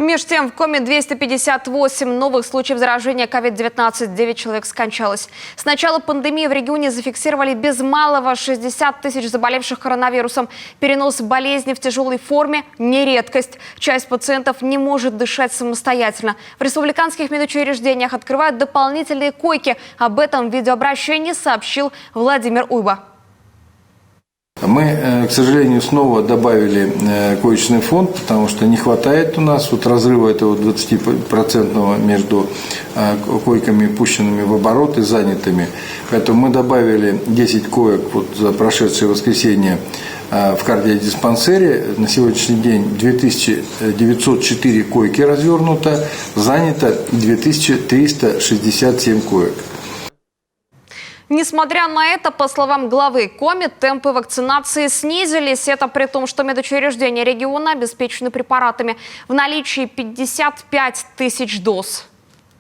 Между тем, в Коми 258 новых случаев заражения COVID-19. 9 человек скончалось. С начала пандемии в регионе зафиксировали без малого 60 тысяч заболевших коронавирусом. Перенос болезни в тяжелой форме – не редкость. Часть пациентов не может дышать самостоятельно. В республиканских медучреждениях открывают дополнительные койки. Об этом в видеообращении сообщил Владимир Уйба. Мы, к сожалению, снова добавили коечный фонд, потому что не хватает у нас разрыва этого 20% между койками, пущенными в оборот, и занятыми. Поэтому мы добавили 10 коек за прошедшее воскресенье в кардиодиспансере. На сегодняшний день 2904 койки развернуто, занято 2367 коек. Несмотря на это, по словам главы Коми, темпы вакцинации снизились. Это при том, что медучреждения региона обеспечены препаратами. В наличии 55 тысяч доз.